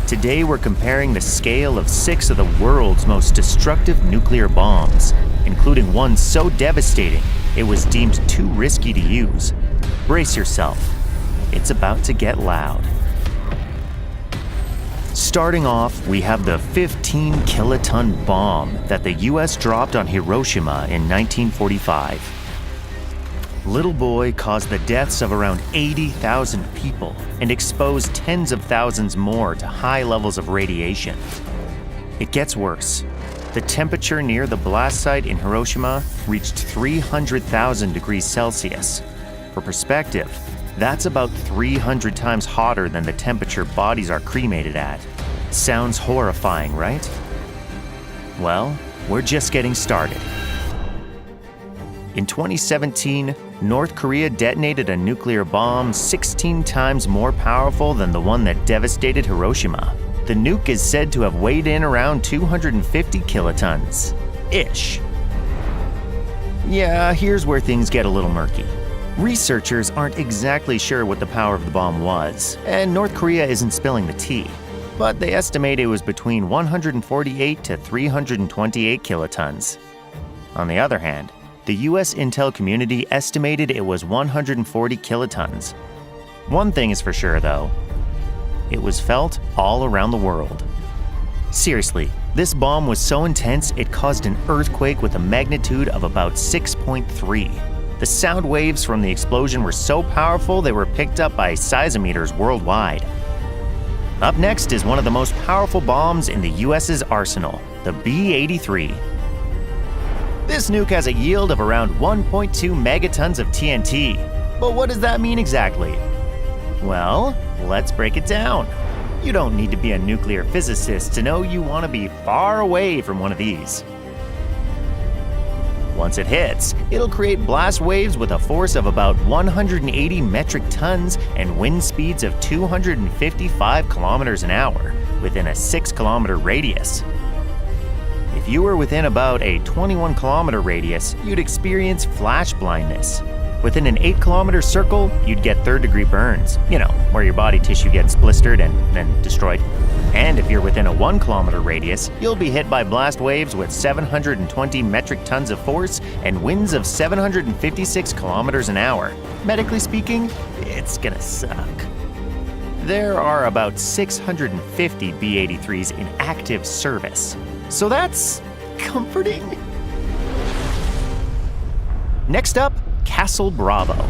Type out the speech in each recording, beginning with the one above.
Today we're comparing the scale of 6 of the world's most destructive nuclear bombs, including one so devastating it was deemed too risky to use. Brace yourself. It's about to get loud. Starting off, we have the 15-kiloton bomb that the US dropped on Hiroshima in 1945. Little Boy caused the deaths of around 80,000 people and exposed tens of thousands more to high levels of radiation. It gets worse. The temperature near the blast site in Hiroshima reached 300,000 degrees Celsius. For perspective, that's about 300 times hotter than the temperature bodies are cremated at. Sounds horrifying, right? Well, we're just getting started. In 2017, North Korea detonated a nuclear bomb 16 times more powerful than the one that devastated Hiroshima. The nuke is said to have weighed in around 250 kilotons-ish. Yeah, here's where things get a little murky. Researchers aren't exactly sure what the power of the bomb was, and North Korea isn't spilling the tea. But they estimate it was between 148 to 328 kilotons. On the other hand, the US intel community estimated it was 140 kilotons. One thing is for sure, though. It was felt all around the world. Seriously, this bomb was so intense it caused an earthquake with a magnitude of about 6.3. The sound waves from the explosion were so powerful they were picked up by seismometers worldwide. Up next is one of the most powerful bombs in the US's arsenal, the B-83. This nuke has a yield of around 1.2 megatons of TNT. But what does that mean exactly? Well, let's break it down. You don't need to be a nuclear physicist to know you want to be far away from one of these. Once it hits, it'll create blast waves with a force of about 180 metric tons and wind speeds of 255 kilometers an hour within a 6-kilometer radius. If you were within about a 21-kilometer radius, you'd experience flash blindness. Within an 8-kilometer circle, you'd get third-degree burns, where your body tissue gets blistered and then destroyed. And if you're within a 1-kilometer radius, you'll be hit by blast waves with 720 metric tons of force and winds of 756 kilometers an hour. Medically speaking, it's gonna suck. There are about 650 B-83s in active service. So that's comforting. Next up, Castle Bravo.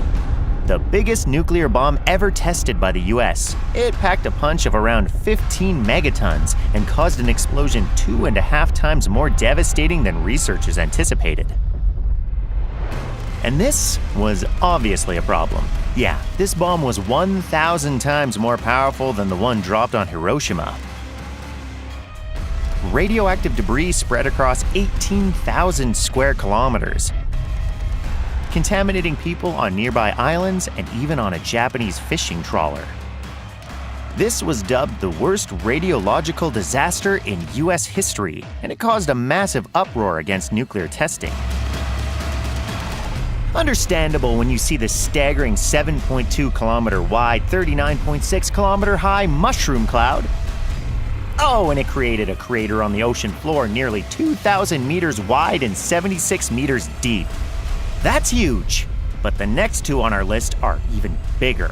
The biggest nuclear bomb ever tested by the US. It packed a punch of around 15 megatons and caused an explosion 2.5 times more devastating than researchers anticipated. And this was obviously a problem. Yeah, this bomb was 1,000 times more powerful than the one dropped on Hiroshima. Radioactive debris spread across 18,000 square kilometers, contaminating people on nearby islands and even on a Japanese fishing trawler. This was dubbed the worst radiological disaster in US history, and it caused a massive uproar against nuclear testing. Understandable when you see the staggering 7.2 kilometer wide, 39.6 kilometer high mushroom cloud. Oh, and it created a crater on the ocean floor nearly 2,000 meters wide and 76 meters deep. That's huge, but the next two on our list are even bigger.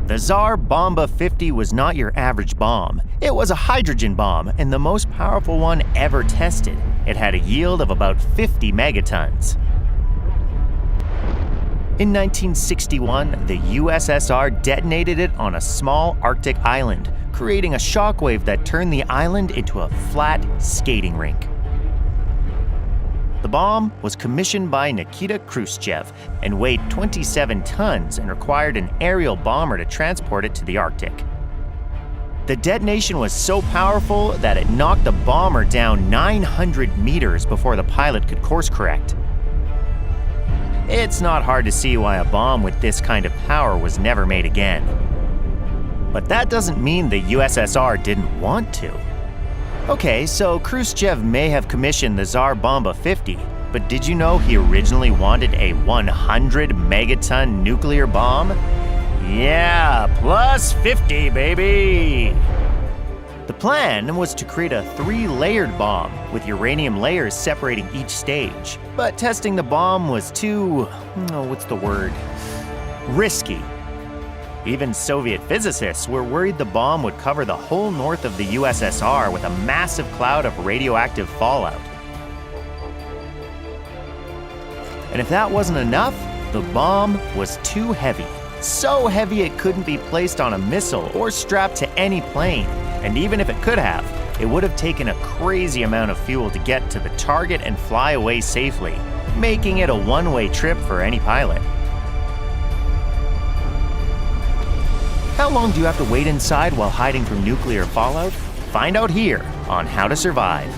The Tsar Bomba 50 was not your average bomb. It was a hydrogen bomb and the most powerful one ever tested. It had a yield of about 50 megatons. In 1961, the USSR detonated it on a small Arctic island, creating a shockwave that turned the island into a flat skating rink. The bomb was commissioned by Nikita Khrushchev and weighed 27 tons and required an aerial bomber to transport it to the Arctic. The detonation was so powerful that it knocked the bomber down 900 meters before the pilot could course correct. It's not hard to see why a bomb with this kind of power was never made again. But that doesn't mean the USSR didn't want to. Okay, so Khrushchev may have commissioned the Tsar Bomba 50, but did you know he originally wanted a 100 megaton nuclear bomb? Yeah, plus 50, baby! The plan was to create a 3-layered bomb, with uranium layers separating each stage. But testing the bomb was too… risky. Even Soviet physicists were worried the bomb would cover the whole north of the USSR with a massive cloud of radioactive fallout. And if that wasn't enough, the bomb was too heavy. So heavy it couldn't be placed on a missile or strapped to any plane. And even if it could have, it would have taken a crazy amount of fuel to get to the target and fly away safely, making it a one-way trip for any pilot. How long do you have to wait inside while hiding from nuclear fallout? Find out here on How to Survive.